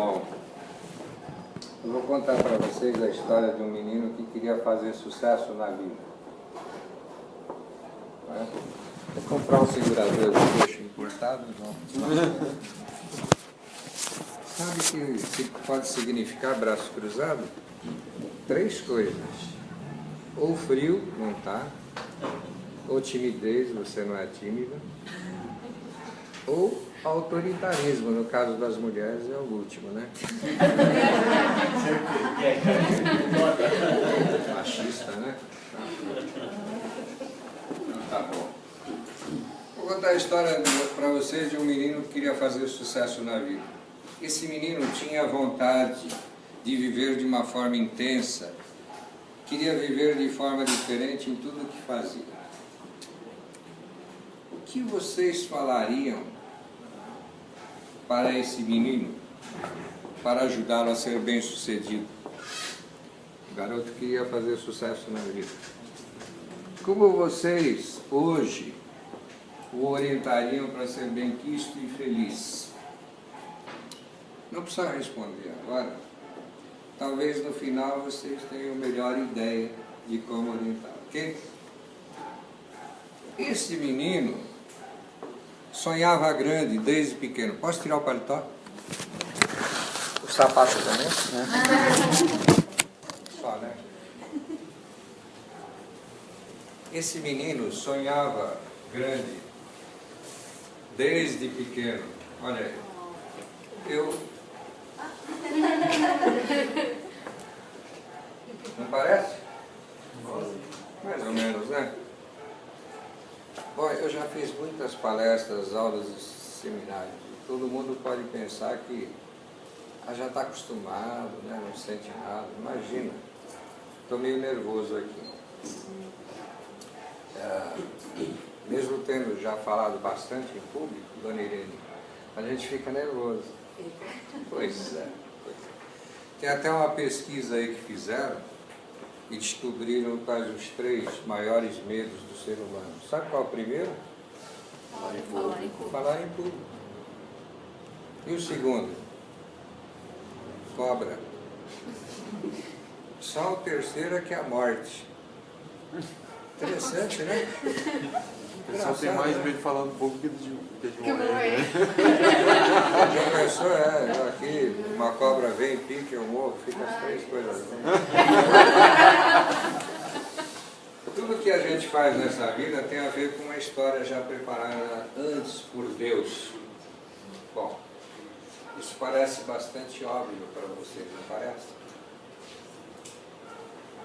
Bom, eu vou contar para vocês a história de um menino que queria fazer sucesso na vida. Vou comprar um segurador de peixe importado, não. Sabe o que pode significar braço cruzado? 3 coisas. Ou frio, não tá. Ou timidez, você não é tímida. Ou autoritarismo, no caso das mulheres é o último, né? Machista, né? Tá bom. Vou contar a história para vocês de um menino que queria fazer sucesso na vida. Esse menino tinha vontade de viver de uma forma intensa, queria viver de forma diferente em tudo o que fazia. O que vocês falariam para esse menino, para ajudá-lo a ser bem-sucedido? O garoto queria fazer sucesso na vida. Como vocês, hoje, o orientariam para ser bem-quisto e feliz? Não precisa responder agora. Talvez no final vocês tenham melhor ideia de como orientar, ok? Esse menino sonhava grande desde pequeno. Posso tirar o paletó? O sapato também? Só, né? Esse menino sonhava grande desde pequeno. Olha aí. Não parece? Mais ou menos, né? Bom, eu já fiz muitas palestras, aulas e seminários. E todo mundo pode pensar que já está acostumado, né? Não sente nada. Imagina, estou meio nervoso aqui. Mesmo tendo já falado bastante em público, dona Irene, a gente fica nervoso. Pois é. Tem até uma pesquisa aí que fizeram e descobriram quais os 3 maiores medos do ser humano. Sabe qual é o primeiro? Falar em público. Falar em público. E o segundo? Cobra. Só o terceiro é que é a morte. Interessante, né? O pessoal tem mais medo de falar um pouco que de morrer. Já pensou, eu aqui, uma cobra vem, pica, eu morro, fica as 3 coisas assim. Tudo que a gente faz nessa vida tem a ver com uma história já preparada antes por Deus. Bom, isso parece bastante óbvio para você, não parece?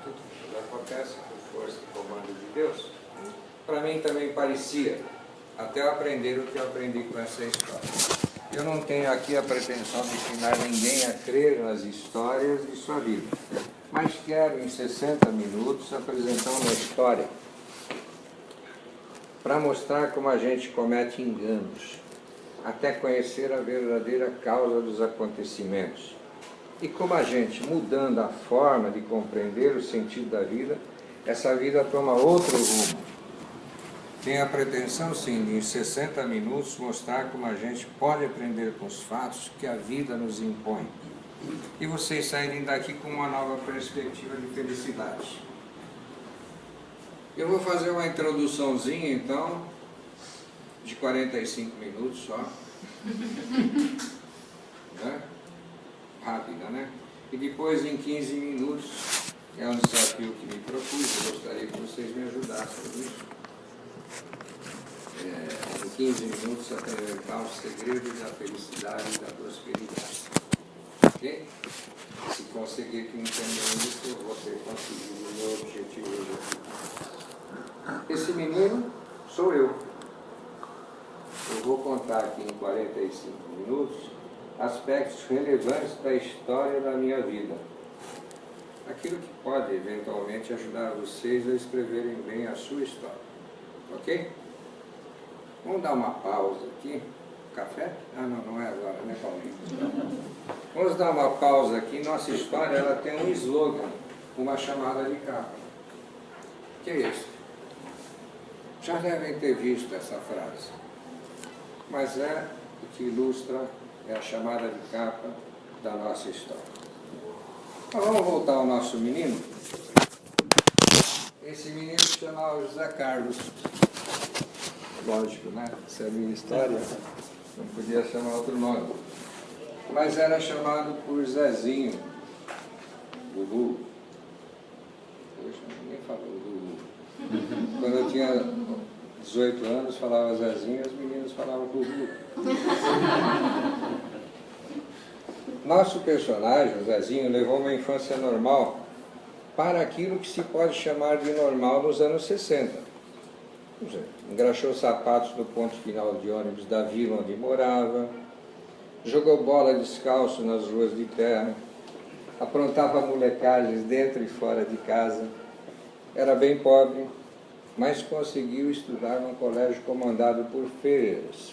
Tudo acontece por força e comando de Deus. Para mim também parecia, até eu aprender o que eu aprendi com essa história. Eu não tenho aqui a pretensão de ensinar ninguém a crer nas histórias de sua vida, mas quero em 60 minutos apresentar uma história para mostrar como a gente comete enganos, até conhecer a verdadeira causa dos acontecimentos, e como a gente, mudando a forma de compreender o sentido da vida, essa vida toma outro rumo. Tem a pretensão, sim, de em 60 minutos mostrar como a gente pode aprender com os fatos que a vida nos impõe. E vocês saírem daqui com uma nova perspectiva de felicidade. Eu vou fazer uma introduçãozinha, então, de 45 minutos só. Né? Rápida, né? E depois, em 15 minutos, é um desafio que me propus, eu gostaria que vocês me ajudassem nisso. Em 15 minutos, apresentar os segredos da felicidade e da prosperidade. Ok? Se conseguir que entendam isso, eu vou ter conseguido o meu objetivo hoje. Esse menino sou eu. Eu vou contar aqui em 45 minutos aspectos relevantes da história da minha vida. Aquilo que pode, eventualmente, ajudar vocês a escreverem bem a sua história. Ok? Vamos dar uma pausa aqui. Café? Não é agora, né, Paulinho? Vamos dar uma pausa aqui. Nossa história ela tem um slogan, uma chamada de capa. O que é isso? Já devem ter visto essa frase. Mas é o que ilustra, é a chamada de capa da nossa história. Mas vamos voltar ao nosso menino. Esse menino se chamava José Carlos. Lógico, né? Essa é a minha história. Não podia chamar outro nome. Mas era chamado por Zezinho. Gugu. Poxa, ninguém falou Gugu. Quando eu tinha 18 anos, falava Zezinho, as meninas falavam Gugu. Nosso personagem, o Zezinho, levou uma infância normal para aquilo que se pode chamar de normal nos anos 60. Engraxou sapatos no ponto final de ônibus da vila onde morava, jogou bola descalço nas ruas de terra, aprontava molecagens dentro e fora de casa, era bem pobre, mas conseguiu estudar num colégio comandado por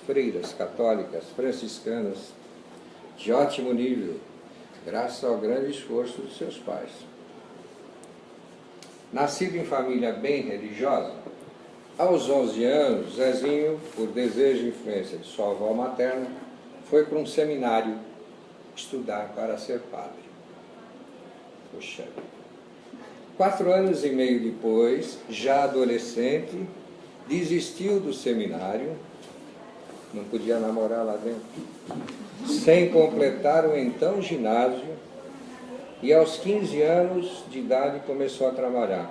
freiras católicas, franciscanas, de ótimo nível, graças ao grande esforço de seus pais. Nascido em família bem religiosa, aos 11 anos, Zezinho, por desejo e influência de sua avó materna, foi para um seminário estudar para ser padre. Poxa. 4 anos e meio depois, já adolescente, desistiu do seminário, não podia namorar lá dentro, sem completar o então ginásio, e aos 15 anos de idade começou a trabalhar.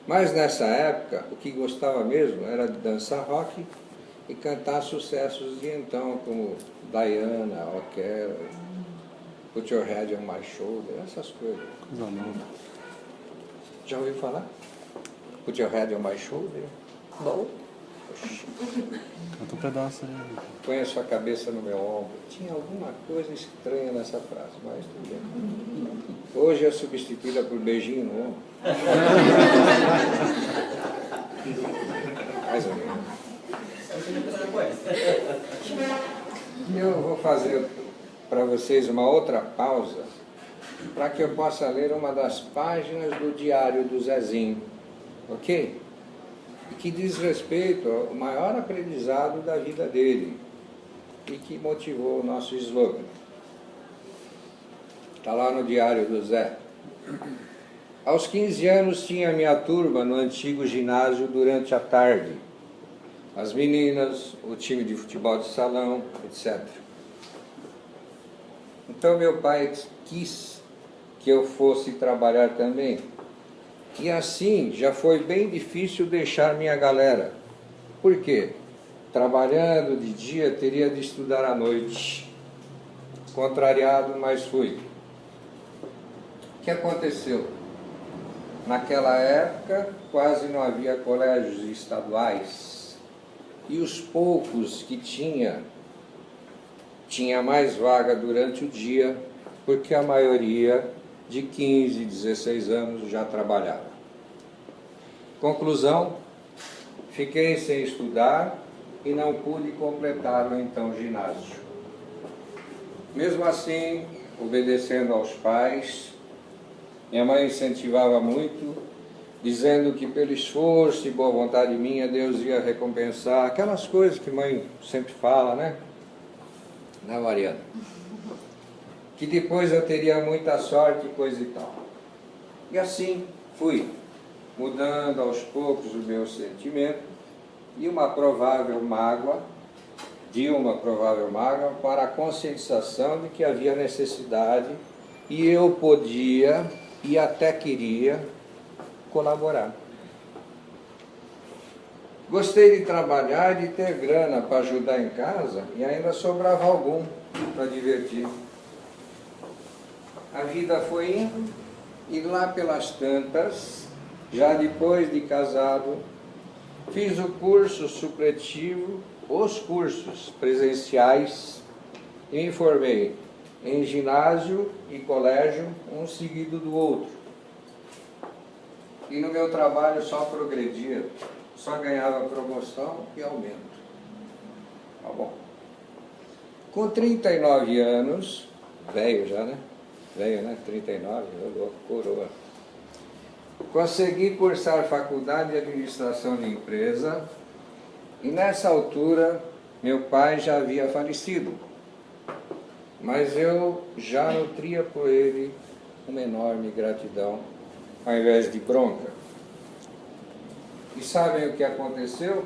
Mas nessa época, o que gostava mesmo era de dançar rock e cantar sucessos de então, como Diana, O'Kelly, Put Your Head on My Shoulder, essas coisas. Já ouviu falar? Put Your Head on My Shoulder? Não. Canta um pedaço aí. Põe a sua cabeça no meu ombro. Tinha alguma coisa estranha nessa frase, mas tudo bem. Hoje é substituída por beijinho no ombro. Mais ou menos. Eu vou fazer para vocês uma outra pausa para que eu possa ler uma das páginas do diário do Zezinho, ok? Que diz respeito ao maior aprendizado da vida dele e que motivou o nosso slogan. Está lá no diário do Zé. Aos 15 anos tinha minha turma no antigo ginásio durante a tarde. As meninas, o time de futebol de salão, etc. Então meu pai quis que eu fosse trabalhar também. E assim já foi bem difícil deixar minha galera. Por quê? Trabalhando de dia teria de estudar à noite. Contrariado, mas fui. O que aconteceu? Naquela época quase não havia colégios estaduais. E os poucos que tinha mais vaga durante o dia, porque a maioria de 15, 16 anos já trabalhava. Conclusão, fiquei sem estudar e não pude completar o então ginásio. Mesmo assim, obedecendo aos pais, minha mãe incentivava muito, dizendo que pelo esforço e boa vontade minha, Deus ia recompensar, aquelas coisas que mãe sempre fala, né? Né, Mariana? Que depois eu teria muita sorte e coisa e tal. E assim fui, mudando aos poucos o meu sentimento de uma provável mágoa para a conscientização de que havia necessidade e eu podia e até queria colaborar. Gostei de trabalhar e de ter grana para ajudar em casa e ainda sobrava algum para divertir. A vida foi indo e lá pelas tantas, já depois de casado, fiz o curso supletivo, os cursos presenciais e me formei em ginásio e colégio, um seguido do outro. E no meu trabalho só progredia, só ganhava promoção e aumento. Tá bom. Com 39 anos, velho já, né? Velho, né? 39, coroa. Consegui cursar faculdade de administração de empresa e nessa altura meu pai já havia falecido. mas eu já nutria por ele uma enorme gratidão, ao invés de bronca. E sabem o que aconteceu?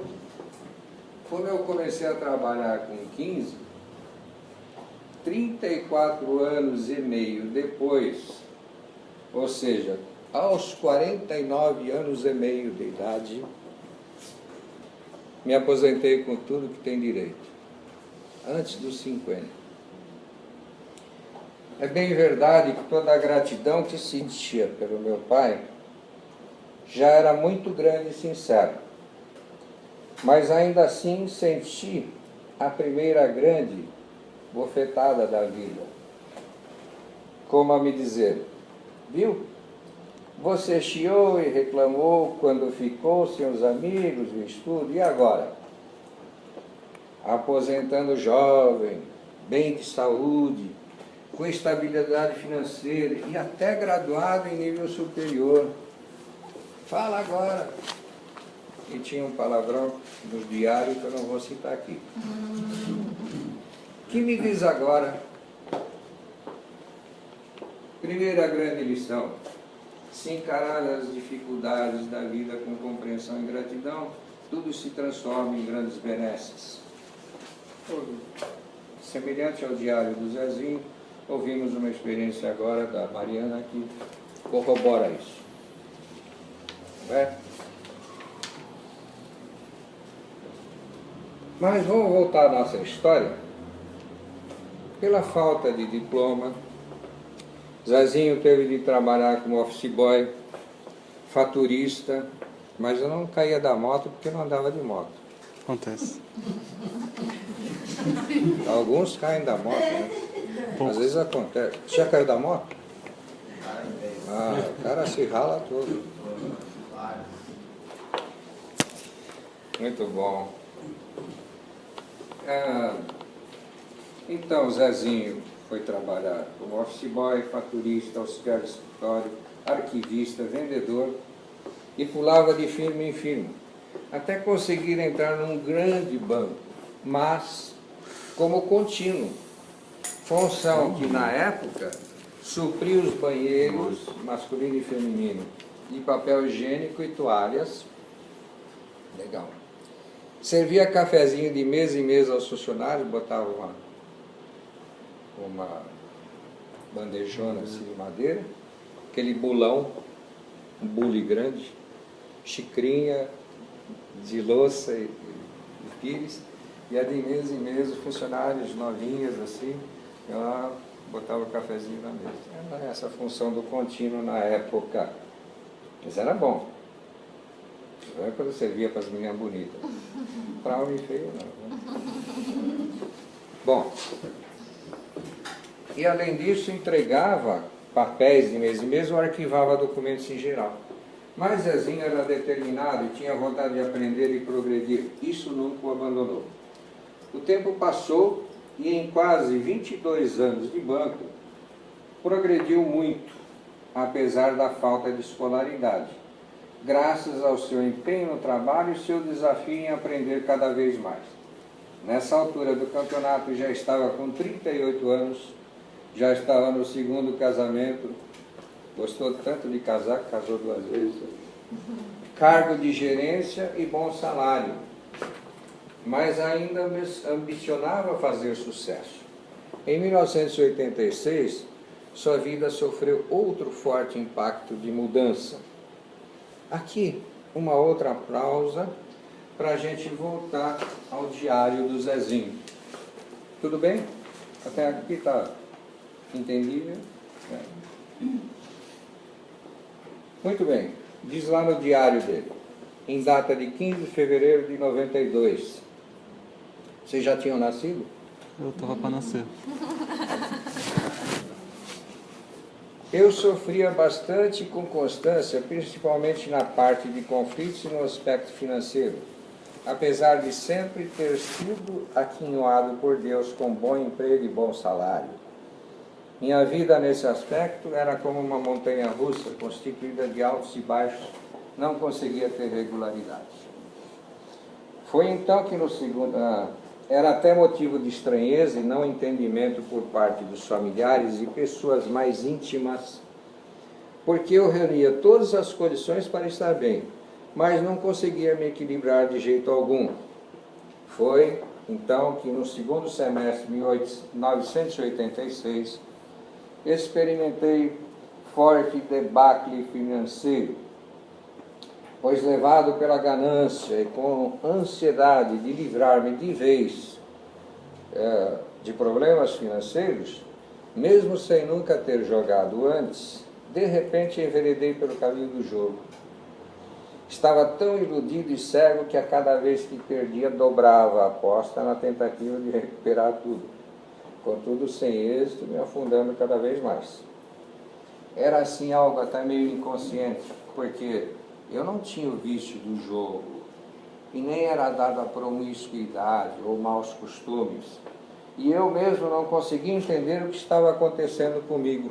Quando eu comecei a trabalhar com 15, 34 anos e meio depois, ou seja, aos 49 anos e meio de idade, me aposentei com tudo que tem direito, antes dos 50. É bem verdade que toda a gratidão que sentia pelo meu pai já era muito grande e sincera, mas ainda assim senti a primeira grande bofetada da vida, como a me dizer: viu? Você chiou e reclamou quando ficou sem os amigos, o estudo, e agora? Aposentando jovem, bem de saúde, com estabilidade financeira e até graduado em nível superior. Fala agora. E tinha um palavrão nos diários que eu não vou citar aqui. Que me diz agora? Primeira grande lição: se encarar as dificuldades da vida com compreensão e gratidão, tudo se transforma em grandes benesses. Semelhante ao diário do Zezinho, ouvimos uma experiência agora da Mariana que corrobora isso. Não é? Mas vamos voltar à nossa história. Pela falta de diploma, Zezinho teve de trabalhar como office boy, faturista, mas eu não caía da moto porque eu não andava de moto. Acontece. Alguns caem da moto, né? Às vezes acontece. Você já caiu da moto? Ah, o cara se rala todo. Muito bom. Então, Zezinho foi trabalhar como office boy, faturista, auxiliar de escritório, arquivista, vendedor, e pulava de firma em firma, até conseguir entrar num grande banco, mas como contínuo, função que na época supria os banheiros masculino e feminino de papel higiênico e toalhas. Legal. Servia cafezinho de mesa em mesa aos funcionários, botava uma bandejona assim de madeira, aquele bulão, um bule grande, xicrinha de louça e pires, e a de mesa em mesa, funcionários novinhas assim, ela botava o cafezinho na mesa. Era essa a função do contínuo na época. Mas era bom. Não é quando servia para as meninas bonitas. Para homem feio, não. Né? Bom, e além disso entregava papéis de mês em mês ou arquivava documentos em geral. Mas Zezinho era determinado e tinha vontade de aprender e progredir. Isso nunca o abandonou. O tempo passou e em quase 22 anos de banco, progrediu muito, apesar da falta de escolaridade, graças ao seu empenho no trabalho e seu desafio em aprender cada vez mais. Nessa altura do campeonato já estava com 38 anos, já estava no segundo casamento, gostou tanto de casar que casou 2 vezes, cargo de gerência e bom salário, mas ainda ambicionava fazer sucesso. Em 1986, sua vida sofreu outro forte impacto de mudança. Aqui, uma outra pausa para a gente voltar ao diário do Zezinho. Tudo bem? Até aqui está entendível? Muito bem. Diz lá no diário dele, em data de 15 de fevereiro de 92. Vocês já tinham nascido? Eu estava para nascer. Eu sofria bastante com constância, principalmente na parte de conflitos e no aspecto financeiro, apesar de sempre ter sido aquinhoado por Deus com bom emprego e bom salário. Minha vida nesse aspecto era como uma montanha russa, constituída de altos e baixos, não conseguia ter regularidade. Foi então que no segundo... Era até motivo de estranheza e não entendimento por parte dos familiares e pessoas mais íntimas, porque eu reunia todas as condições para estar bem, mas não conseguia me equilibrar de jeito algum. Foi então que no segundo semestre de 1986 experimentei forte debacle financeiro, pois levado pela ganância e com ansiedade de livrar-me de vez de problemas financeiros, mesmo sem nunca ter jogado antes, de repente enveredei pelo caminho do jogo. Estava tão iludido e cego que a cada vez que perdia dobrava a aposta na tentativa de recuperar tudo, contudo sem êxito, me afundando cada vez mais. Era assim algo até meio inconsciente, porque eu não tinha o vício do jogo e nem era dado a promiscuidade ou maus costumes, e eu mesmo não conseguia entender o que estava acontecendo comigo.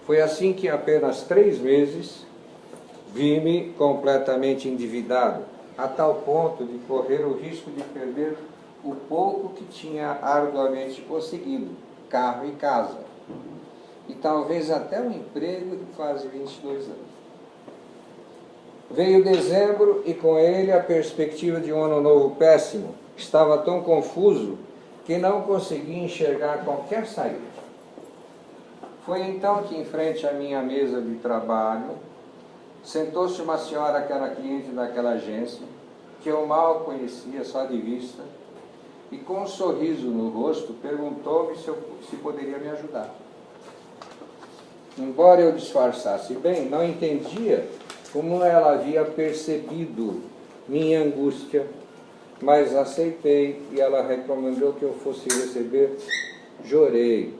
Foi assim que em apenas 3 meses vi-me completamente endividado, a tal ponto de correr o risco de perder o pouco que tinha arduamente conseguido, carro e casa, e talvez até um emprego de quase 22 anos. Veio dezembro e com ele a perspectiva de um ano novo péssimo. Estava tão confuso que não conseguia enxergar qualquer saída. Foi então que, em frente à minha mesa de trabalho, sentou-se uma senhora que era cliente daquela agência, que eu mal conhecia só de vista, e com um sorriso no rosto perguntou-me se poderia me ajudar. Embora eu disfarçasse bem, não entendia como ela havia percebido minha angústia, mas aceitei e ela recomendou que eu fosse receber jorei,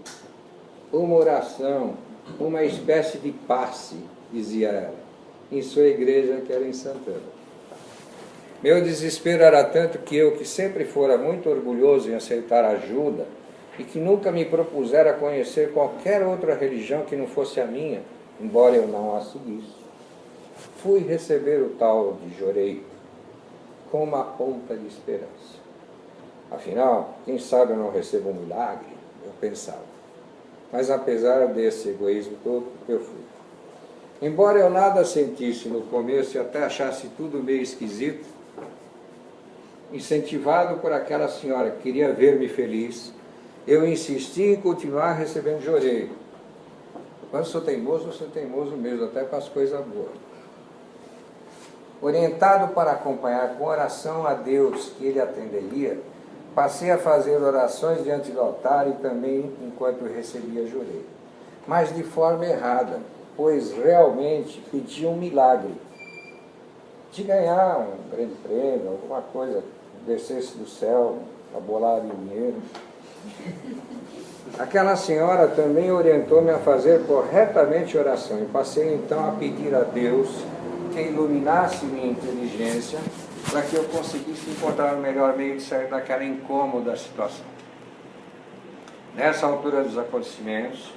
uma oração, uma espécie de passe, dizia ela, em sua igreja que era em Santana. Meu desespero era tanto que eu, que sempre fora muito orgulhoso em aceitar ajuda e que nunca me propusera conhecer qualquer outra religião que não fosse a minha, embora eu não a seguisse, fui receber o tal de jorei com uma ponta de esperança. Afinal, quem sabe eu não recebo um milagre, eu pensava. Mas apesar desse egoísmo todo, eu fui. Embora eu nada sentisse no começo e até achasse tudo meio esquisito, incentivado por aquela senhora que queria ver-me feliz, eu insisti em continuar recebendo jorei. Quando sou teimoso, eu sou teimoso mesmo, até para as coisas boas. Orientado para acompanhar com oração a Deus que ele atenderia, passei a fazer orações diante do altar e também enquanto recebia jorei. Mas de forma errada, pois realmente pedia um milagre. De ganhar um grande prêmio, alguma coisa, descesse do céu, a bolar dinheiro. Aquela senhora também orientou-me a fazer corretamente oração e passei então a pedir a Deus que iluminasse minha inteligência para que eu conseguisse encontrar o melhor meio de sair daquela incômoda situação. Nessa altura dos acontecimentos,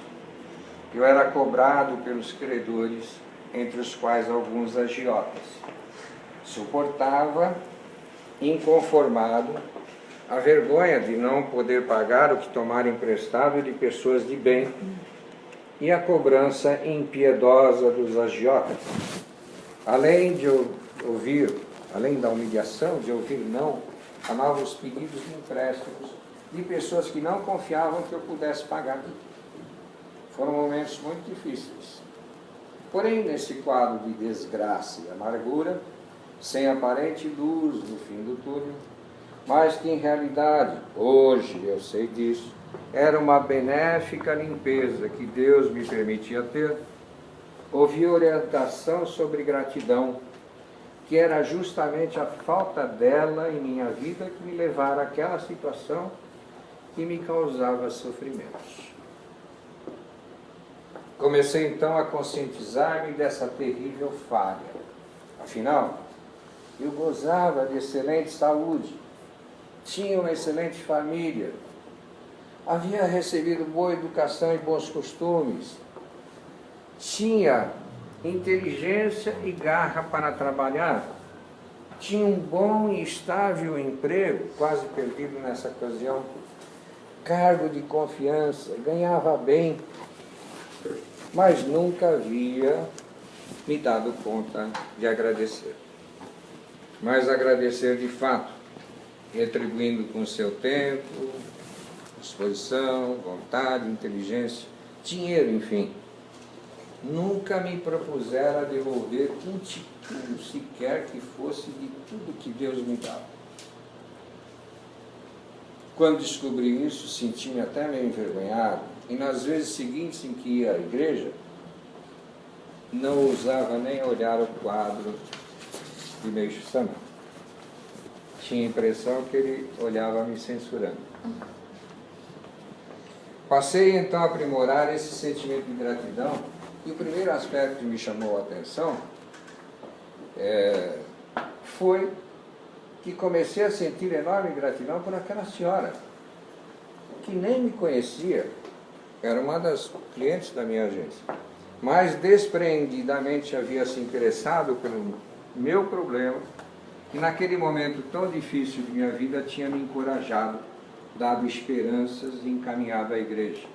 eu era cobrado pelos credores, entre os quais alguns agiotas. Suportava, inconformado, a vergonha de não poder pagar o que tomara emprestado de pessoas de bem e a cobrança impiedosa dos agiotas. Além da humilhação de ouvir não a novos pedidos de empréstimos de pessoas que não confiavam que eu pudesse pagar. Foram momentos muito difíceis. Porém, nesse quadro de desgraça e amargura, sem aparente luz no fim do túnel, mas que em realidade, hoje eu sei disso, era uma benéfica limpeza que Deus me permitia ter, ouvi orientação sobre gratidão, que era justamente a falta dela em minha vida que me levara àquela situação que me causava sofrimentos. Comecei então a conscientizar-me dessa terrível falha. Afinal, eu gozava de excelente saúde, tinha uma excelente família, havia recebido boa educação e bons costumes, tinha inteligência e garra para trabalhar, tinha um bom e estável emprego, quase perdido nessa ocasião, cargo de confiança, ganhava bem, mas nunca havia me dado conta de agradecer. Mas agradecer de fato, retribuindo com seu tempo, disposição, vontade, inteligência, dinheiro, enfim. Nunca me propusera devolver um tiquinho sequer que fosse de tudo que Deus me dava. Quando descobri isso, senti-me até meio envergonhado, e nas vezes seguintes em que ia à igreja, não ousava nem olhar o quadro de Meixo Sama. Tinha a impressão que ele olhava me censurando. Passei então a aprimorar esse sentimento de gratidão, e o primeiro aspecto que me chamou a atenção foi que comecei a sentir enorme gratidão por aquela senhora, que nem me conhecia, era uma das clientes da minha agência, mas despreendidamente havia se interessado pelo meu problema, e naquele momento tão difícil de minha vida tinha me encorajado, dado esperanças e encaminhado à igreja.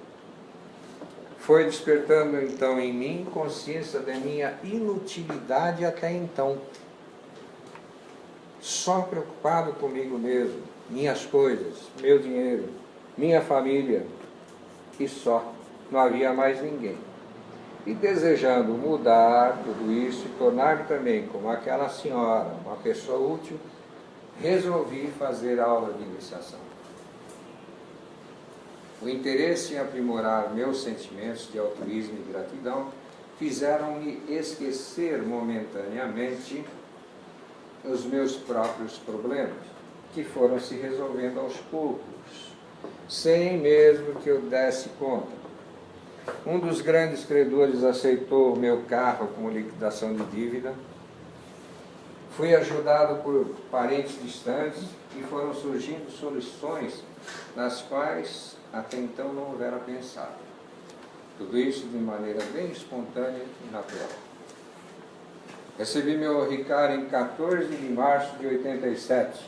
Foi despertando então em mim consciência da minha inutilidade até então. Só preocupado comigo mesmo, minhas coisas, meu dinheiro, minha família, e só, não havia mais ninguém. E desejando mudar tudo isso e tornar-me também como aquela senhora, uma pessoa útil, resolvi fazer aula de iniciação. O interesse em aprimorar meus sentimentos de altruísmo e gratidão fizeram-me esquecer momentaneamente os meus próprios problemas, que foram se resolvendo aos poucos, sem mesmo que eu desse conta. Um dos grandes credores aceitou o meu carro como liquidação de dívida. Fui ajudado por parentes distantes e foram surgindo soluções nas quais até então não houvera pensado. Tudo isso de maneira bem espontânea e natural. Recebi meu RICAR em 14 de março de 87,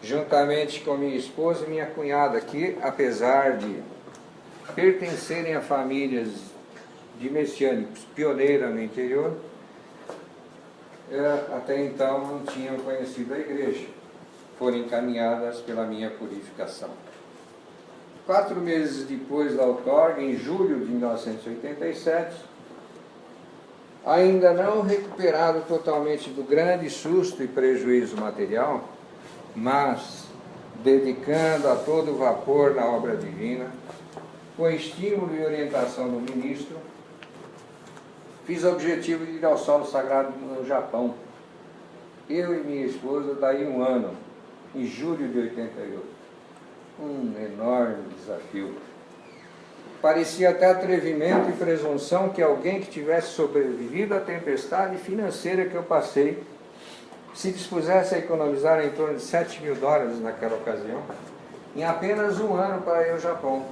juntamente com minha esposa e minha cunhada, que, apesar de pertencerem a famílias de messiânicos pioneiras no interior, até então não tinham conhecido a igreja. Foram encaminhadas pela minha purificação. 4 meses depois da outorga, em julho de 1987, ainda não recuperado totalmente do grande susto e prejuízo material, mas dedicando a todo vapor na obra divina, com estímulo e orientação do ministro, fiz o objetivo de ir ao solo sagrado no Japão. Eu e minha esposa, daí um ano, em julho de 88. Um enorme desafio. Parecia até atrevimento e presunção que alguém que tivesse sobrevivido à tempestade financeira que eu passei se dispusesse a economizar em torno de $7.000 naquela ocasião, em apenas um ano para ir ao Japão.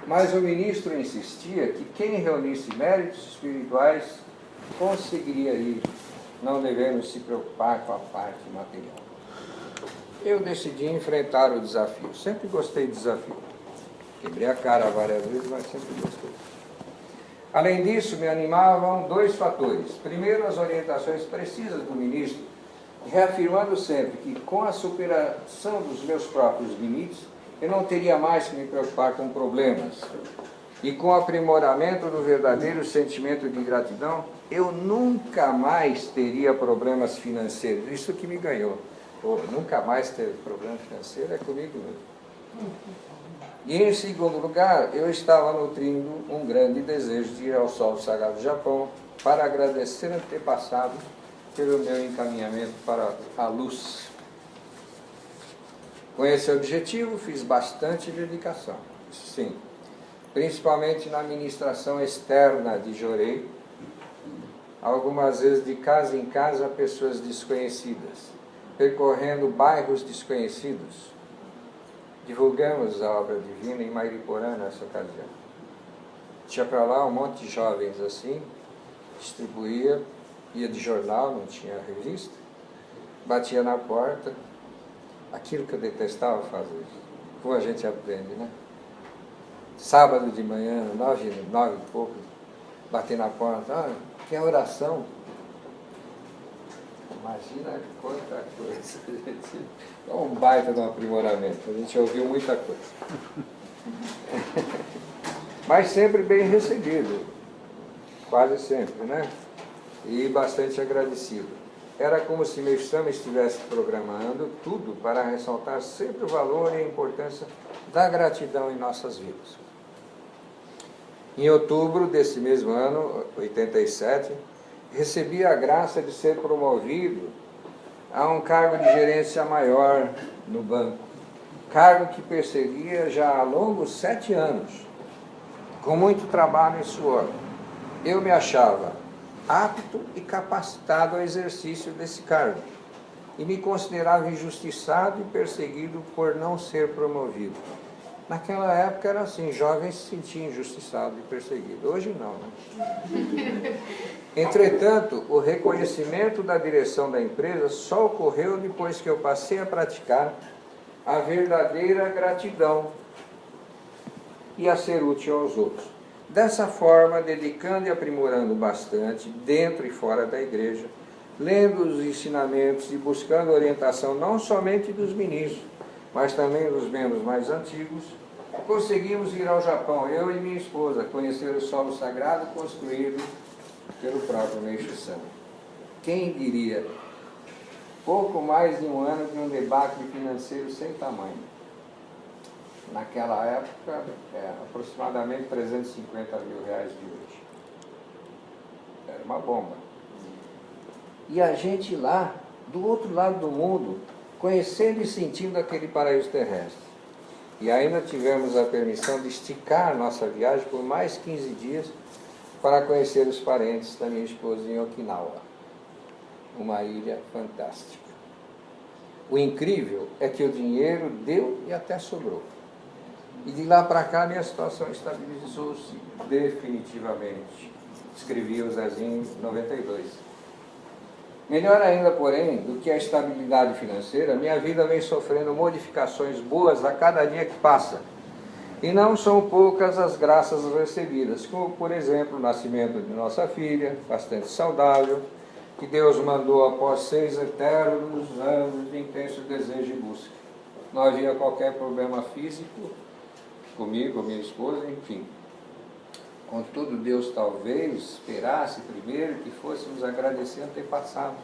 Mas o ministro insistia que quem reunisse méritos espirituais conseguiria ir, não devendo se preocupar com a parte material. Eu decidi enfrentar o desafio. Sempre gostei de desafio. Quebrei a cara várias vezes, mas sempre gostei. Além disso, me animavam 2 fatores. Primeiro, as orientações precisas do ministro, reafirmando sempre que com a superação dos meus próprios limites, eu não teria mais que me preocupar com problemas. E com o aprimoramento do verdadeiro sentimento de gratidão, eu nunca mais teria problemas financeiros. Isso que me ganhou. Pô, nunca mais ter problema financeiro é comigo mesmo. E em segundo lugar, eu estava nutrindo um grande desejo de ir ao Solo Sagrado do Japão para agradecer antepassado pelo meu encaminhamento para a luz. Com esse objetivo, fiz bastante dedicação, sim, principalmente na administração externa de Jorei, algumas vezes de casa em casa, pessoas desconhecidas, percorrendo bairros desconhecidos. Divulgamos a obra divina em Mairiporã nessa ocasião. Tinha para lá um monte de jovens assim, distribuía, ia de jornal, não tinha revista, batia na porta, aquilo que eu detestava fazer. Como a gente aprende, né? Sábado de manhã, 9 e pouco, bater na porta, quer oração? Imagina quanta coisa. É um baita de um aprimoramento, a gente ouviu muita coisa. Mas sempre bem recebido, quase sempre, né? E bastante agradecido. Era como se meu Sama estivesse programando tudo para ressaltar sempre o valor e a importância da gratidão em nossas vidas. Em outubro desse mesmo ano, 87, recebi a graça de ser promovido a um cargo de gerência maior no banco, cargo que perseguia já há longos 7 anos, com muito trabalho e suor. Eu me achava apto e capacitado ao exercício desse cargo, e me considerava injustiçado e perseguido por não ser promovido. Naquela época era assim, jovens se sentiam injustiçados e perseguidos. Hoje não, né? Entretanto, o reconhecimento da direção da empresa só ocorreu depois que eu passei a praticar a verdadeira gratidão e a ser útil aos outros. Dessa forma, dedicando e aprimorando bastante, dentro e fora da igreja, lendo os ensinamentos e buscando orientação não somente dos ministros, mas também dos membros mais antigos, conseguimos ir ao Japão, eu e minha esposa, conhecer o solo sagrado construído pelo próprio Meishu Sama. Quem diria? Pouco mais de um ano de um debacle financeiro sem tamanho. Naquela época, aproximadamente 350 mil reais de hoje. Era uma bomba. E a gente lá, do outro lado do mundo, conhecendo e sentindo aquele paraíso terrestre. E ainda tivemos a permissão de esticar nossa viagem por mais 15 dias para conhecer os parentes da minha esposa em Okinawa, uma ilha fantástica. O incrível é que o dinheiro deu e até sobrou. E de lá para cá minha situação estabilizou-se definitivamente. Escrevia o Zezinho em 92. Melhor ainda, porém, do que a estabilidade financeira, minha vida vem sofrendo modificações boas a cada dia que passa. E não são poucas as graças recebidas, como, por exemplo, o nascimento de nossa filha, bastante saudável, que Deus mandou após 6 eternos anos de intenso desejo e busca. Não havia qualquer problema físico comigo, minha esposa, enfim. Contudo, Deus talvez esperasse primeiro que fôssemos agradecer antepassados,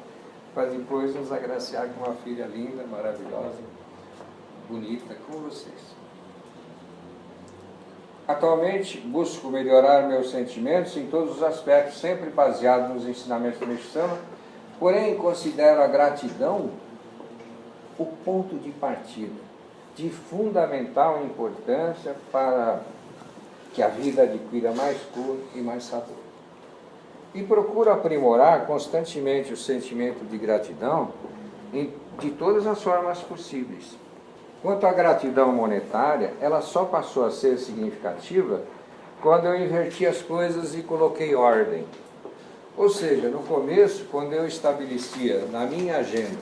para depois nos agraciar com uma filha linda, maravilhosa, bonita, como vocês. Atualmente, busco melhorar meus sentimentos em todos os aspectos, sempre baseado nos ensinamentos do Meishu Sama, porém considero a gratidão o ponto de partida, de fundamental importância para que a vida adquira mais cor e mais sabor. E procuro aprimorar constantemente o sentimento de gratidão de todas as formas possíveis. Quanto à gratidão monetária, ela só passou a ser significativa quando eu inverti as coisas e coloquei ordem. Ou seja, no começo, quando eu estabelecia na minha agenda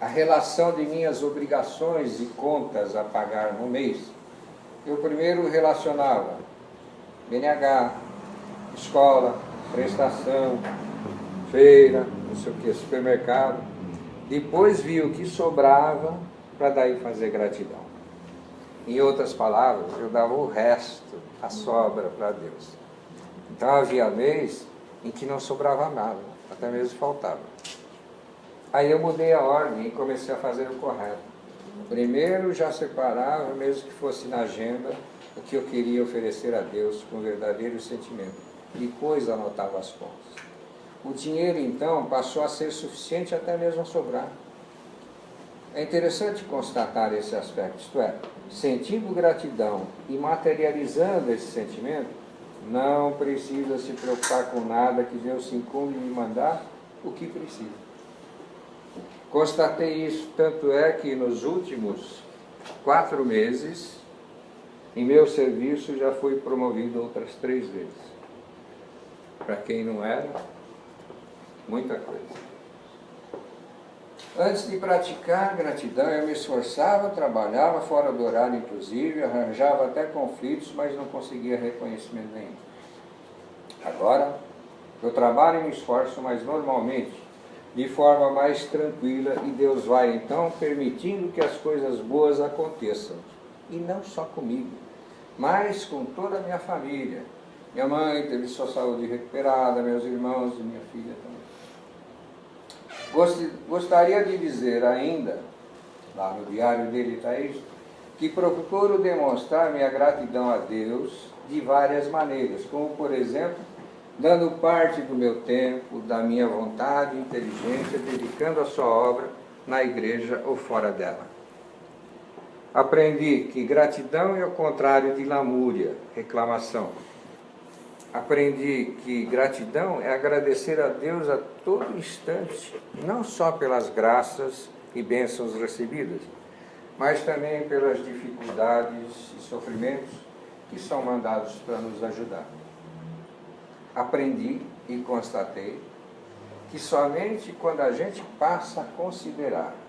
a relação de minhas obrigações e contas a pagar no mês, eu primeiro relacionava BNH, escola, prestação, feira, não sei o que, supermercado. Depois vi o que sobrava para daí fazer gratidão. Em outras palavras, eu dava o resto, a sobra para Deus. Então havia mês em que não sobrava nada, até mesmo faltava. Aí eu mudei a ordem e comecei a fazer o correto. Primeiro já separava, mesmo que fosse na agenda, o que eu queria oferecer a Deus com verdadeiro sentimento. Depois anotava as contas. O dinheiro, então, passou a ser suficiente até mesmo a sobrar. É interessante constatar esse aspecto, isto é, sentindo gratidão e materializando esse sentimento, não precisa se preocupar com nada que Deus se incumbe de mandar o que precisa. Constatei isso, tanto é que nos últimos 4 meses, em meu serviço já fui promovido outras 3 vezes. Para quem não era, muita coisa. Antes de praticar gratidão, eu me esforçava, trabalhava fora do horário, inclusive, arranjava até conflitos, mas não conseguia reconhecimento nenhum. Agora, eu trabalho e me esforço, mas normalmente, de forma mais tranquila, e Deus vai então permitindo que as coisas boas aconteçam. E não só comigo, mas com toda a minha família. Minha mãe teve sua saúde recuperada, meus irmãos e minha filha também. Gostaria de dizer ainda, lá no diário dele está isso, que procuro demonstrar minha gratidão a Deus de várias maneiras, como por exemplo, dando parte do meu tempo, da minha vontade e inteligência, dedicando a sua obra na igreja ou fora dela. Aprendi que gratidão é o contrário de lamúria, reclamação. Aprendi que gratidão é agradecer a Deus a todo instante, não só pelas graças e bênçãos recebidas, mas também pelas dificuldades e sofrimentos que são mandados para nos ajudar. Aprendi e constatei que somente quando a gente passa a considerar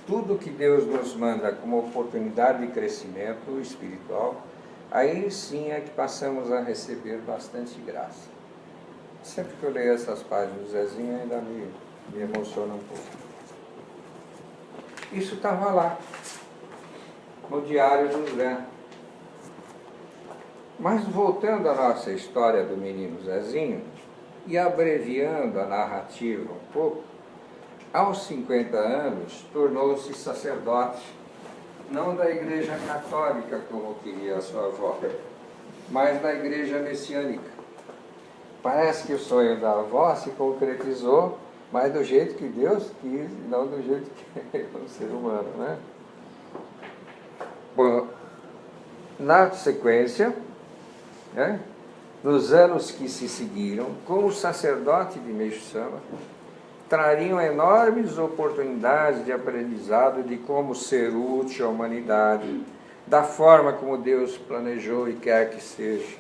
tudo que Deus nos manda como oportunidade de crescimento espiritual, aí sim é que passamos a receber bastante graça. Sempre que eu leio essas páginas do Zezinho, ainda me emociona um pouco. Isso estava lá, no diário do Zé. Mas voltando à nossa história do menino Zezinho, e abreviando a narrativa um pouco, aos 50 anos tornou-se sacerdote, não da igreja católica como queria a sua avó, mas da igreja messiânica. Parece que o sonho da avó se concretizou, mas do jeito que Deus quis, e não do jeito que é o ser humano, né? Bom, na sequência, né, nos anos que se seguiram, como sacerdote de Meixo Sama, trariam enormes oportunidades de aprendizado de como ser útil à humanidade, da forma como Deus planejou e quer que seja,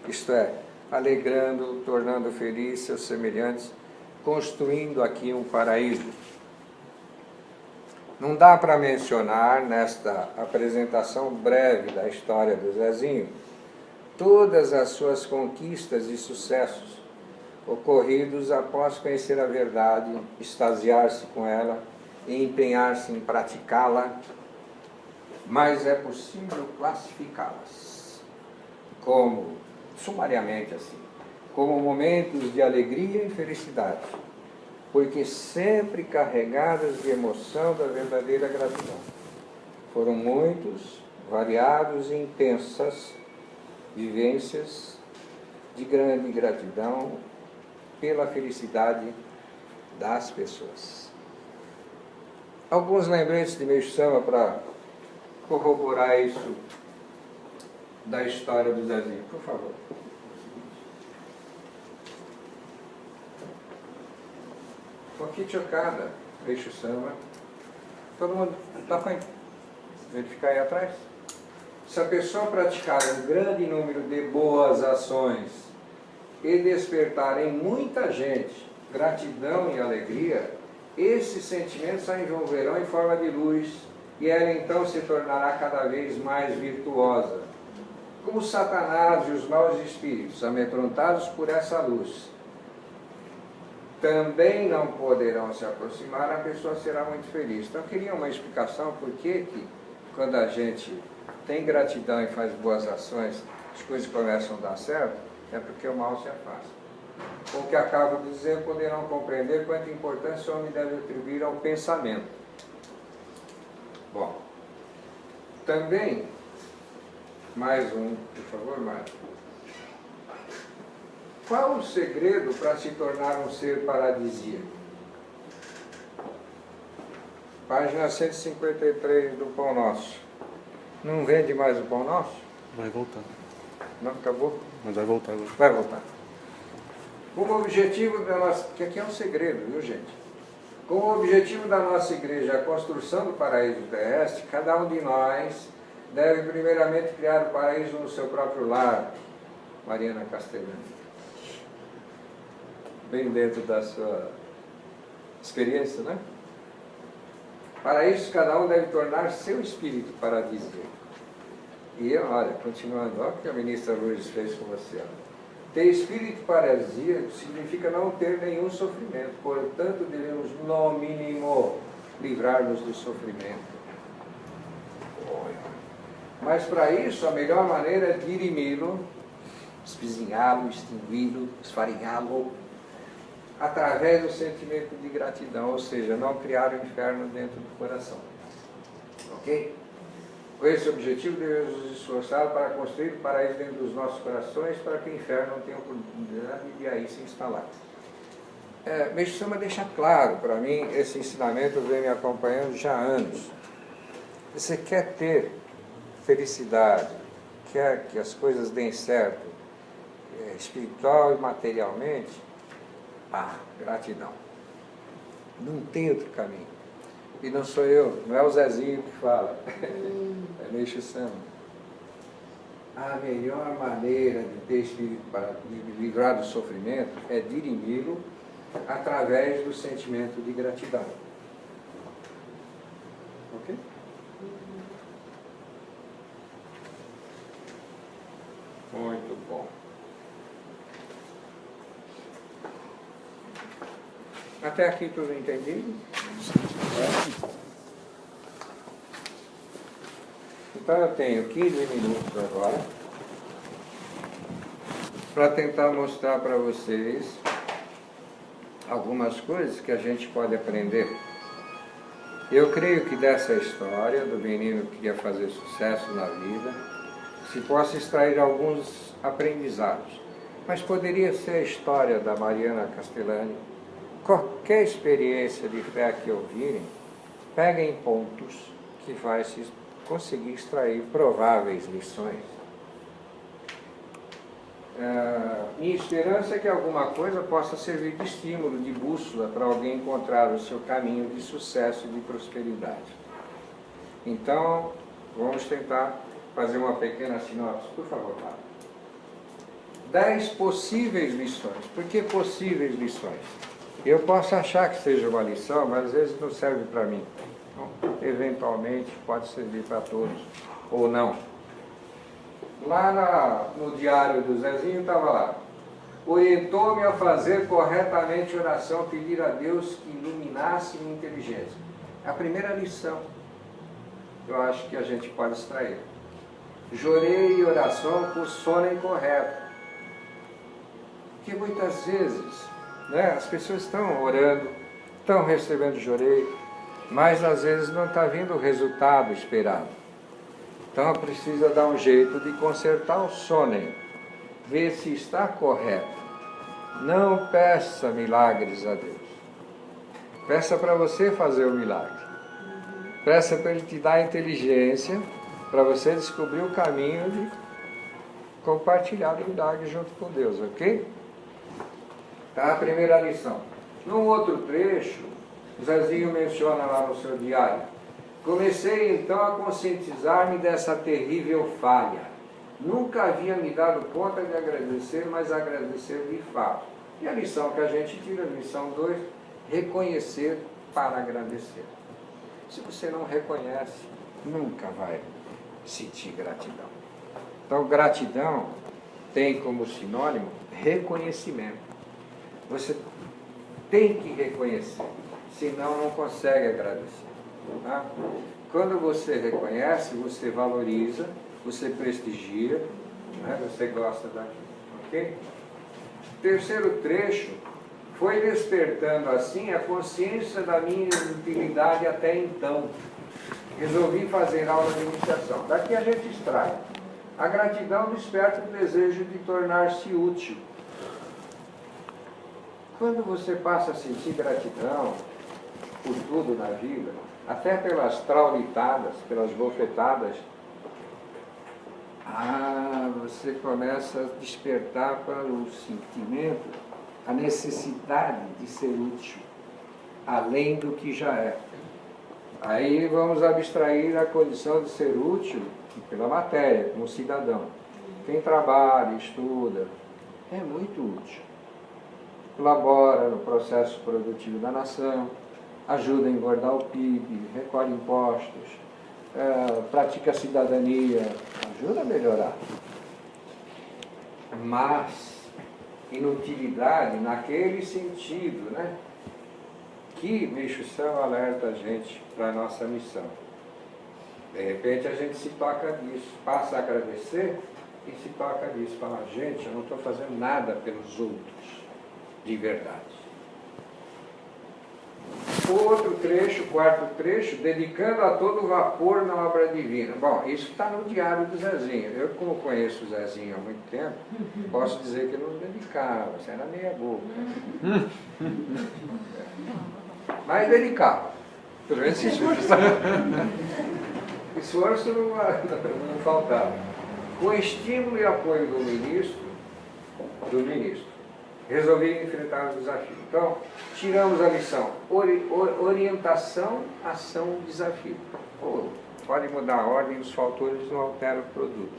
isto é, alegrando, tornando feliz seus semelhantes, construindo aqui um paraíso. Não dá para mencionar, nesta apresentação breve da história do Zezinho, todas as suas conquistas e sucessos ocorridos após conhecer a verdade, extasiar-se com ela e empenhar-se em praticá-la, mas é possível classificá-las como, sumariamente assim, como momentos de alegria e felicidade, porque sempre carregadas de emoção da verdadeira gratidão. Foram muitos, variados e intensas vivências de grande gratidão pela felicidade das pessoas. Alguns lembretes de Meixo Sama para corroborar isso da história do Zezinho, por favor. Aqui chocada, Meixo Sama. Todo mundo está bem? Verificar aí atrás. Se a pessoa praticar um grande número de boas ações e despertar em muita gente gratidão e alegria, esses sentimentos a envolverão em forma de luz e ela então se tornará cada vez mais virtuosa. Como Satanás e os maus espíritos, amedrontados por essa luz, também não poderão se aproximar, a pessoa será muito feliz. Então eu queria uma explicação por que quando a gente tem gratidão e faz boas ações, as coisas começam a dar certo, é porque o mal se afasta. O que acabo de dizer, poderão compreender quanta importância o homem deve atribuir ao pensamento. Bom, também, mais um, por favor, Márcio. Qual o segredo para se tornar um ser paradisíaco? Página 153 do Pão Nosso. Não vende mais o Pão Nosso? Vai voltar. Não, acabou? Mas vai voltar agora. Vai voltar. O objetivo delas, que aqui é um segredo, viu gente? Com o objetivo da nossa igreja, a construção do paraíso terrestre, cada um de nós deve primeiramente criar o paraíso no seu próprio lar. Mariana Castellani. Bem dentro da sua experiência, né? Para isso, cada um deve tornar seu espírito paradisíaco. E olha, continuando, olha o que a ministra Lourdes fez com você. Ó. Ter espírito paradisíaco significa não ter nenhum sofrimento, portanto, devemos, no mínimo, livrar-nos do sofrimento. Mas para isso, a melhor maneira é dirimi-lo, espizinhá-lo, extingui-lo, esfarinhá-lo, através do sentimento de gratidão, ou seja, não criar o inferno dentro do coração. Ok? Com esse objetivo, devemos nos esforçar para construir o paraíso dentro dos nossos corações, para que o inferno não tenha oportunidade de aí se instalar. Mestre Sama deixa claro para mim, esse ensinamento vem me acompanhando já há anos. Você quer ter felicidade, quer que as coisas deem certo, espiritual e materialmente, gratidão. Não tem outro caminho. E não sou eu, não é o Zezinho que fala, é Meixo Sama. A melhor maneira de ter espírito para livrar do sofrimento é dirimi-lo através do sentimento de gratidão. Ok? Muito bom. Até aqui tudo entendido? Então eu tenho 15 minutos agora para tentar mostrar para vocês algumas coisas que a gente pode aprender. Eu creio que dessa história do menino que queria fazer sucesso na vida se possa extrair alguns aprendizados, mas poderia ser a história da Mariana Castellani. Qualquer experiência de fé que ouvirem, peguem pontos que vai se conseguir extrair prováveis lições. Minha esperança é que alguma coisa possa servir de estímulo, de bússola para alguém encontrar o seu caminho de sucesso e de prosperidade. Então, vamos tentar fazer uma pequena sinopse. Por favor, Fábio. 10 possíveis lições. Por que possíveis lições? Eu posso achar que seja uma lição, mas às vezes não serve para mim. Então, eventualmente pode servir para todos, ou não. Lá no diário do Zezinho estava lá. Orientou-me a fazer corretamente oração, pedir a Deus que iluminasse minha inteligência. A primeira lição, eu acho que a gente pode extrair. Jorei oração por sono incorreto. Porque muitas vezes, as pessoas estão orando, estão recebendo jorei, mas às vezes não está vindo o resultado esperado. Então precisa dar um jeito de consertar o sono, ver se está correto. Não peça milagres a Deus. Peça para você fazer o milagre. Peça para Ele te dar a inteligência para você descobrir o caminho de compartilhar o milagre junto com Deus, ok? Tá, a primeira lição. Num outro trecho, o Zezinho menciona lá no seu diário: comecei então a conscientizar-me dessa terrível falha. Nunca havia me dado conta de agradecer, mas agradecer de fato. E a lição que a gente tira, a lição 2, reconhecer para agradecer. Se você não reconhece, nunca vai sentir gratidão. Então, gratidão tem como sinônimo reconhecimento. Você tem que reconhecer, senão não consegue agradecer. Tá? Quando você reconhece, você valoriza, você prestigia, você gosta daquilo. Ok? Terceiro trecho, foi despertando assim a consciência da minha inutilidade até então. Resolvi fazer aula de iniciação. Daqui a gente extrai. A gratidão desperta o desejo de tornar-se útil. Quando você passa a sentir gratidão por tudo na vida, até pelas traulitadas, pelas bofetadas, você começa a despertar para o sentimento, a necessidade de ser útil. além do que já é. Aí vamos abstrair a condição de ser útil pela matéria, como cidadão. Quem trabalha, estuda, é muito útil. Colabora no processo produtivo da nação, ajuda a engordar o PIB, recolhe impostos, pratica a cidadania, ajuda a melhorar. Mas inutilidade naquele sentido, né? Que Meixo Sama alerta a gente para a nossa missão. De repente a gente se toca disso, passa a agradecer e se toca disso, fala, gente, eu não estou fazendo nada pelos outros, de verdade. Outro trecho, quarto trecho, dedicando a todo vapor na obra divina. Bom, isso está no diário do Zezinho. Eu, como conheço o Zezinho há muito tempo, posso dizer que ele não dedicava, isso era meia boca. Mas dedicava, pelo menos se esforçava. Esforço não faltava. Com estímulo e apoio do ministro, resolvi enfrentar os desafios. Então, tiramos a lição: orientação, ação, desafio. Pode mudar a ordem, os fatores não alteram o produto.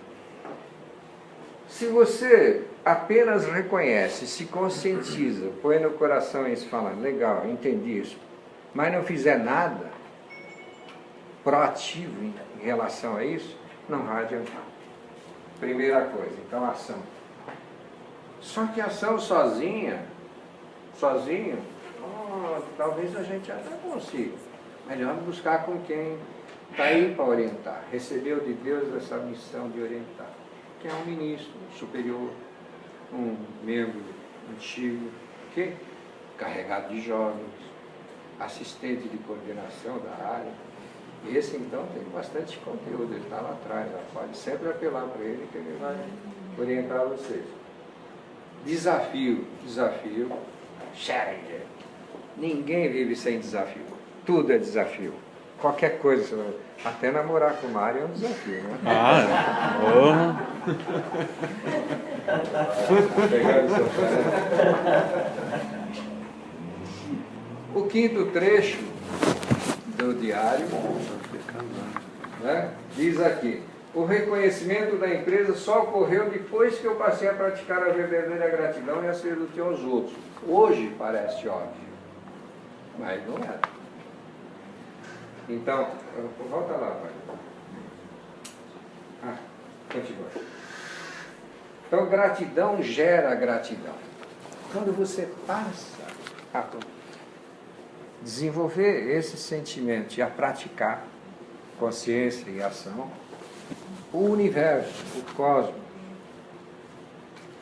Se você apenas reconhece, se conscientiza, põe no coração isso, fala, legal, entendi isso, mas não fizer nada proativo em relação a isso, não vai adiantar. Primeira coisa, então, ação. Só que ação sozinho, talvez a gente até consiga. Melhor buscar com quem está aí para orientar. Recebeu de Deus essa missão de orientar. Que é um ministro, um superior, um membro antigo, carregado de jovens, assistente de coordenação da área. Esse, então, tem bastante conteúdo, ele está lá atrás, pode sempre apelar para ele que ele vai orientar vocês. Desafio, challenger. Ninguém vive sem desafio. Tudo é desafio. Qualquer coisa, até namorar com o Mário é um desafio, né? O quinto trecho do diário, né, diz aqui: o reconhecimento da empresa só ocorreu depois que eu passei a praticar a verdadeira gratidão e a servir aos outros. Hoje parece óbvio, mas não é. Então, volta lá, pai. Continua. Então, gratidão gera gratidão. Quando você passa a desenvolver esse sentimento e a praticar consciência e ação, o universo, o cosmos,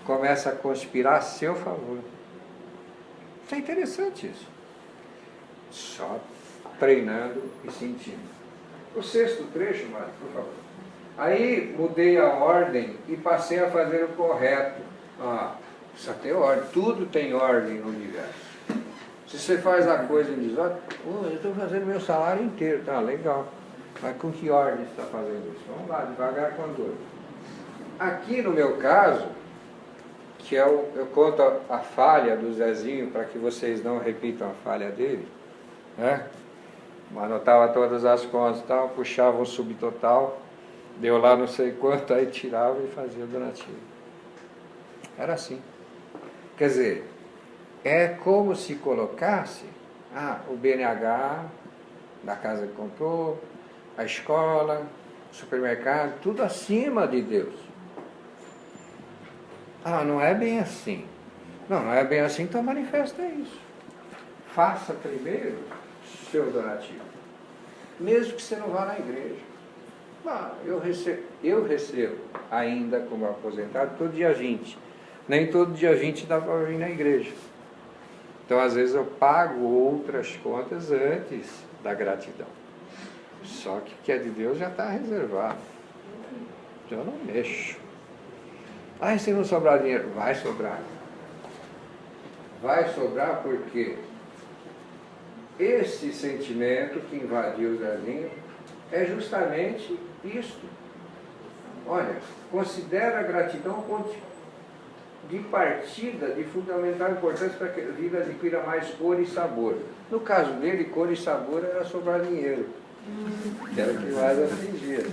começa a conspirar a seu favor. É interessante isso. Só treinando e sentindo. O sexto trecho, Mário, por favor. Aí mudei a ordem e passei a fazer o correto. Isso tem ordem, tudo tem ordem no universo. Se você faz a coisa em desordem, eu estou fazendo meu salário inteiro, tá legal. Mas com que ordem você está fazendo isso? Vamos lá, devagar com a dor. Aqui no meu caso, que eu conto a falha do Zezinho para que vocês não repitam a falha dele, né? Anotava todas as contas e tal, puxava um subtotal, deu lá não sei quanto, aí tirava e fazia o donativo. Era assim. Quer dizer, é como se colocasse o BNH da casa que comprou, a escola, o supermercado, tudo acima de Deus. Não é bem assim. Não é bem assim, então manifesta isso. Faça primeiro seu donativo. Mesmo que você não vá na igreja. Eu recebo ainda como aposentado todo dia 20. Nem todo dia 20 dá para vir na igreja. Então, às vezes, eu pago outras contas antes da gratidão. Só que o que é de Deus já está reservado. Eu não mexo. Se não sobrar dinheiro, vai sobrar. Vai sobrar porque esse sentimento que invadiu o Zezinho é justamente isto. Olha, considera a gratidão de partida de fundamental importância para que a vida adquira mais cor e sabor. No caso dele, cor e sabor era sobrar dinheiro, que era o que mais afligia.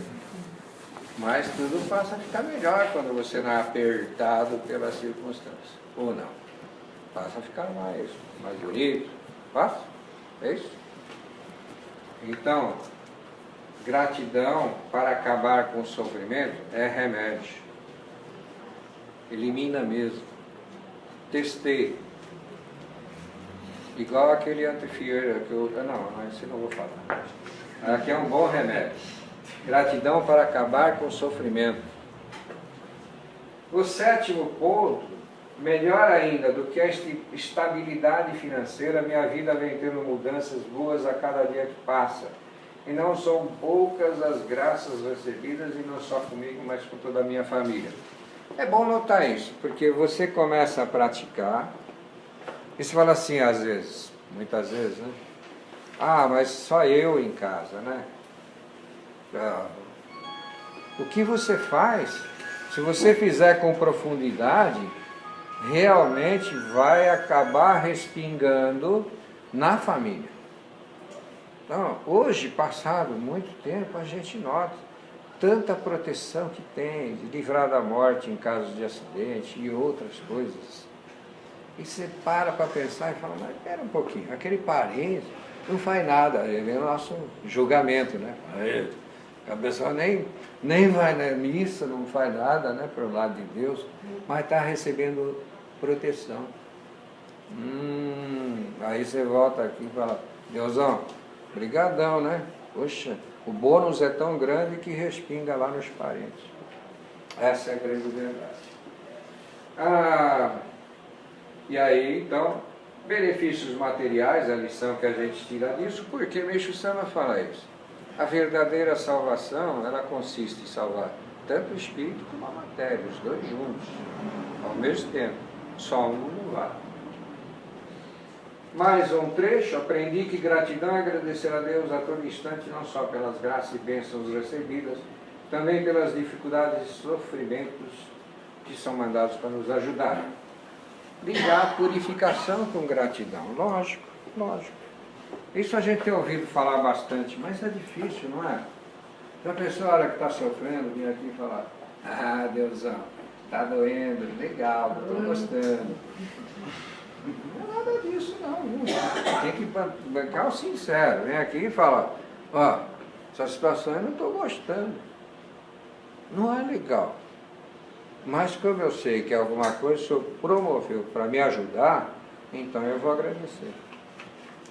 Mas tudo passa a ficar melhor quando você não é apertado pelas circunstâncias. Ou não. Passa a ficar mais bonito. Passa? É isso? Então, gratidão para acabar com o sofrimento é remédio. Elimina mesmo. Testei. Igual aquele antifieira que eu... Não, esse não vou falar. Aqui é um bom remédio. Gratidão para acabar com o sofrimento. O sétimo ponto, melhor ainda do que a estabilidade financeira, minha vida vem tendo mudanças boas a cada dia que passa. E não são poucas as graças recebidas, e não só comigo, mas com toda a minha família. É bom notar isso, porque você começa a praticar, e você fala assim, às vezes, muitas vezes, né? Ah, mas só eu em casa, né? O que você faz, se você fizer com profundidade, realmente vai acabar respingando na família. Então, hoje, passado muito tempo, a gente nota tanta proteção que tem, de livrar da morte em caso de acidente e outras coisas. E você para pensar e fala, mas espera um pouquinho, aquele parente não faz nada, é o nosso julgamento, né? A pessoa nem vai na missa, não faz nada, né, para o lado de Deus, mas está recebendo proteção. Aí você volta aqui e fala, Deusão, brigadão, né? Poxa, o bônus é tão grande que respinga lá nos parentes. Essa é a grande verdade. E aí, então, benefícios materiais, a lição que a gente tira disso, porque Meixo Sama fala isso. A verdadeira salvação, ela consiste em salvar tanto o espírito como a matéria, os dois juntos, ao mesmo tempo. Só um não vale. Mais um trecho, aprendi que gratidão é agradecer a Deus a todo instante, não só pelas graças e bênçãos recebidas, também pelas dificuldades e sofrimentos que são mandados para nos ajudar. Ligar a purificação com gratidão, lógico. Isso a gente tem ouvido falar bastante, mas é difícil, não é? Já pensou a hora que está sofrendo, vir aqui e falar, Deusão, está doendo, legal, estou gostando. Não é nada disso não, viu? Tem que bancar o sincero, vem aqui e fala, essa situação eu não estou gostando. Não é legal. Mas como eu sei que alguma coisa o senhor promoveu para me ajudar, então eu vou agradecer.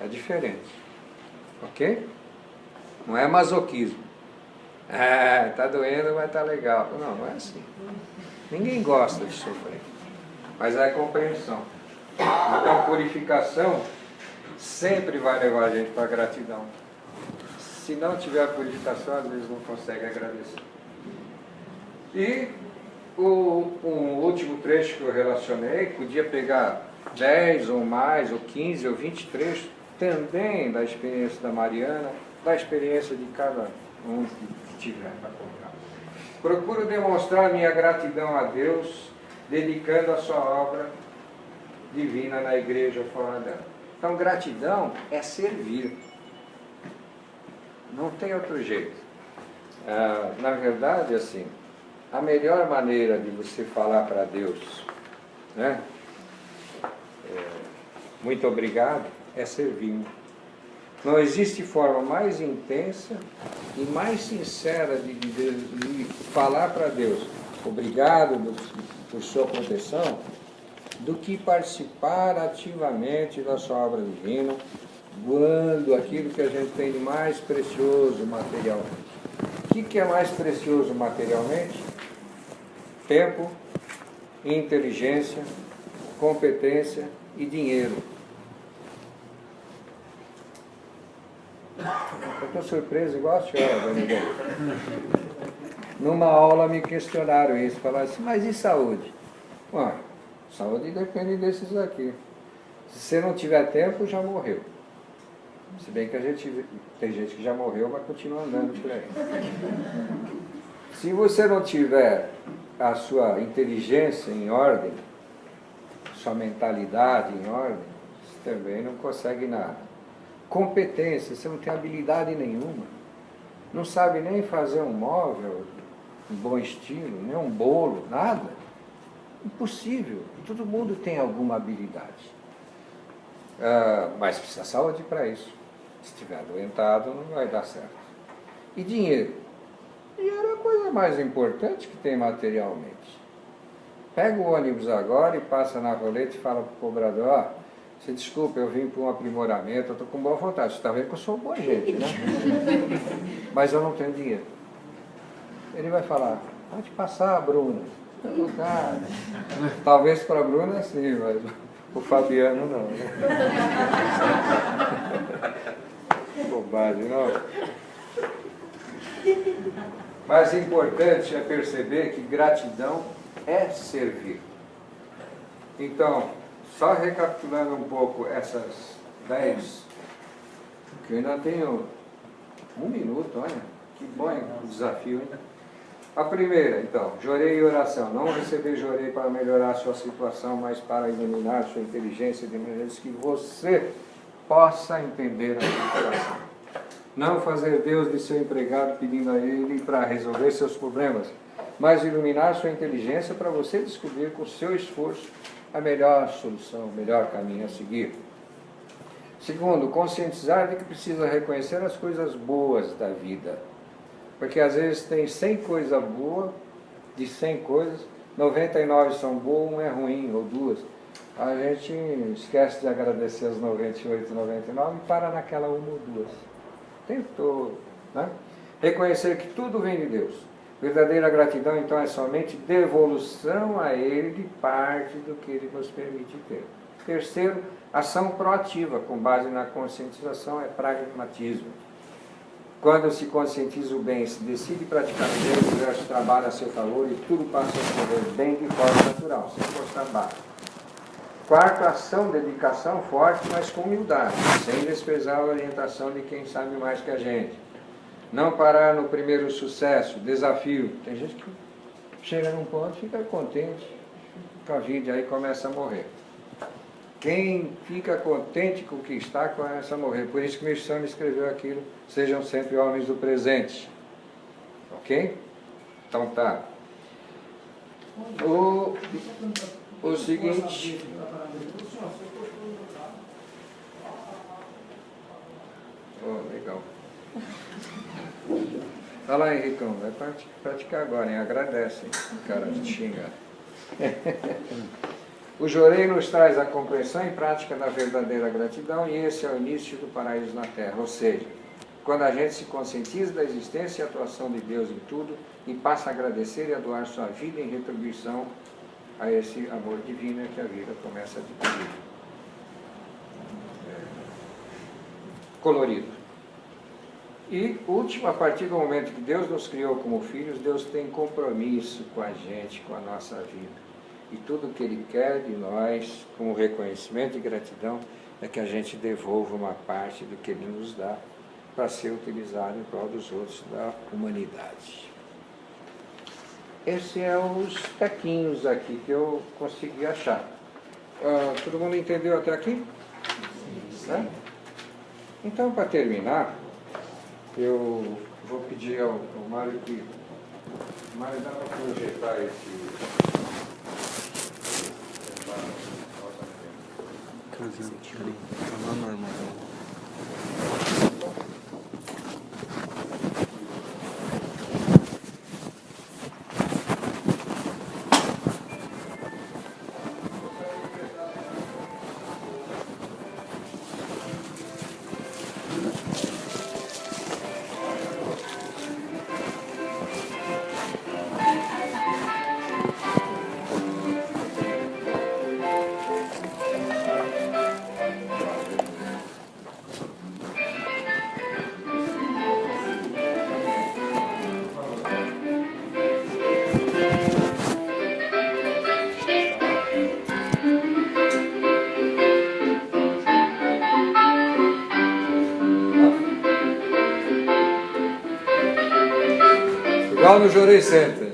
É diferente. Ok? Não é masoquismo. Está doendo, mas está legal. Não é assim. Ninguém gosta de sofrer. Mas é compreensão. Então, purificação sempre vai levar a gente para a gratidão. Se não tiver a purificação, às vezes não consegue agradecer. E um último trecho que eu relacionei, podia pegar 10 ou mais, ou 15 ou 20 trechos, também da experiência da Mariana, da experiência de cada um que tiver para contar. Procuro demonstrar minha gratidão a Deus, dedicando a sua obra divina na igreja fora dela. Então, gratidão é servir. Não tem outro jeito. Na verdade, assim, a melhor maneira de você falar para Deus, né? Muito obrigado, é servindo. Não existe forma mais intensa e mais sincera de falar para Deus obrigado por sua proteção, do que participar ativamente da sua obra divina, doando aquilo que a gente tem de mais precioso materialmente. O que é mais precioso materialmente? Tempo, inteligência, competência e dinheiro. Eu estou surpreso igual a senhora, Dona Miguel. Numa aula me questionaram isso, falaram assim, mas e saúde? Ué, saúde depende desses aqui. Se você não tiver tempo, já morreu. Se bem que tem gente que já morreu, mas continua andando por aí. Se você não tiver a sua inteligência em ordem, sua mentalidade em ordem, você também não consegue nada. Competência, você não tem habilidade nenhuma. Não sabe nem fazer um móvel em bom estilo, nem um bolo, nada. Impossível. Todo mundo tem alguma habilidade. Mas precisa de saúde para isso. Se estiver adoentado, não vai dar certo. E dinheiro? Dinheiro é a coisa mais importante que tem materialmente. Pega o ônibus agora e passa na roleta e fala para o cobrador: você desculpa, eu vim para um aprimoramento, eu estou com boa vontade. Você está vendo que eu sou boa gente, né? Mas eu não tenho dinheiro. Ele vai falar: pode passar, Bruno. Talvez para a Bruna sim, mas o Fabiano não. Bobagem, não. Mas o importante é perceber que gratidão é servir. Então, só recapitulando um pouco essas 10, que eu ainda tenho 1 minuto, olha, que bom o desafio, hein? A primeira, então, jorei e oração. Não receber jorei para melhorar a sua situação, mas para iluminar a sua inteligência de maneira que você possa entender a situação. Não fazer Deus de seu empregado pedindo a Ele para resolver seus problemas, mas iluminar sua inteligência para você descobrir com o seu esforço a melhor solução, o melhor caminho a seguir. Segundo, conscientizar de que precisa reconhecer as coisas boas da vida. Porque às vezes tem 100 coisas boas, de 100 coisas, 99 são boas, 1 é ruim, ou 2. A gente esquece de agradecer as 98, 99 e para naquela 1 ou 2. Tentou, né? Reconhecer que tudo vem de Deus. Verdadeira gratidão, então, é somente devolução a Ele de parte do que Ele nos permite ter. Terceiro, ação proativa, com base na conscientização, é pragmatismo. Quando se conscientiza o bem, se decide praticar o bem, o universo trabalha a seu favor e tudo passa a correr bem de forma natural, sem forçar barra. Quarto, ação, dedicação forte, mas com humildade, sem desprezar a orientação de quem sabe mais que a gente. Não parar no primeiro sucesso, desafio. Tem gente que chega num ponto e fica contente com a vida, aí começa a morrer. Quem fica contente com o que está, começa a morrer. Por isso que Mircea escreveu aquilo: sejam sempre homens do presente. Ok? Então tá. O seguinte. Oh, legal. Olha lá, Henricão, vai praticar agora, hein? Agradece, hein? O cara te xingar. O jorei nos traz a compreensão e prática da verdadeira gratidão, e esse é o início do paraíso na Terra. Ou seja, quando a gente se conscientiza da existência e atuação de Deus em tudo e passa a agradecer e a doar sua vida em retribuição a esse amor divino que a vida começa a adquirir. Colorido. E último, a partir do momento que Deus nos criou como filhos, Deus tem compromisso com a gente, com a nossa vida. E tudo que Ele quer de nós, como reconhecimento e gratidão, é que a gente devolva uma parte do que Ele nos dá para ser utilizado em prol dos outros, da humanidade. Esses são os tequinhos aqui que eu consegui achar. Todo mundo entendeu até aqui? Sim. Então, para terminar, eu vou pedir ao Mário que... Mário, dá para projetar esse... Igual no Jorei Center.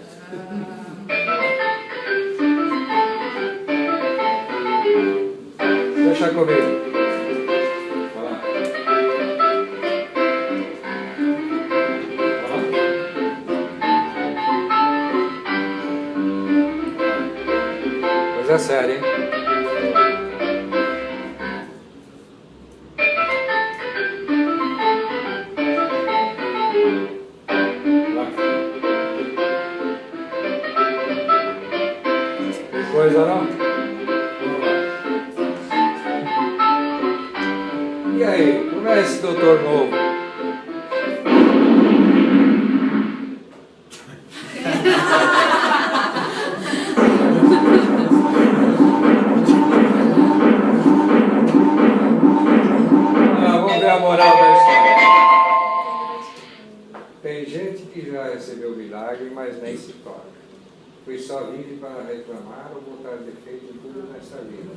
Deixa comigo. Vai lá. Coisa séria, hein? Coisa não? E aí, como é esse doutor novo? Vamos ver a moral da história. Tem gente que já recebeu milagre, mas nem se toca. Pois só vive para reclamar ou botar defeito em tudo nessa vida.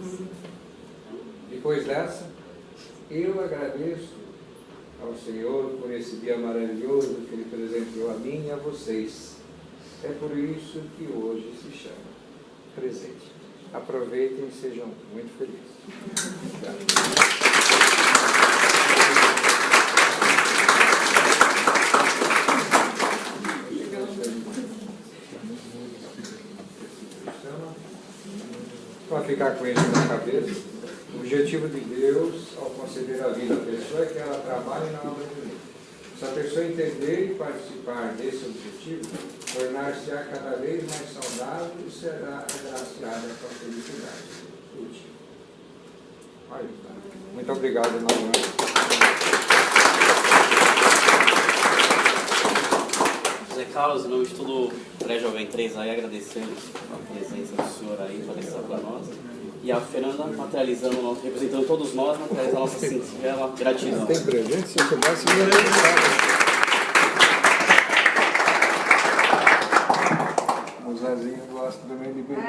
Depois dessa, eu agradeço ao Senhor por esse dia maravilhoso que Ele presenteou a mim e a vocês. É por isso que hoje se chama presente. Aproveitem e sejam muito felizes. Para ficar com isso na cabeça, o objetivo de Deus ao conceder a vida à pessoa é que ela trabalhe na obra de Deus. Se a pessoa entender e participar desse objetivo, tornar-se-á cada vez mais saudável e será agraciada com a felicidade última. Olha, tá. Muito obrigado, Manuel. José Carlos, no estudo pré-Jovem 3 aí, agradecendo a presença do senhor aí, palestrar para nós. E a Fernanda materializando, representando todos nós, materializando a nossa sincera gratidão. Tem presente? Se eu soubesse, eu ia O Zezinho gosta também de beber.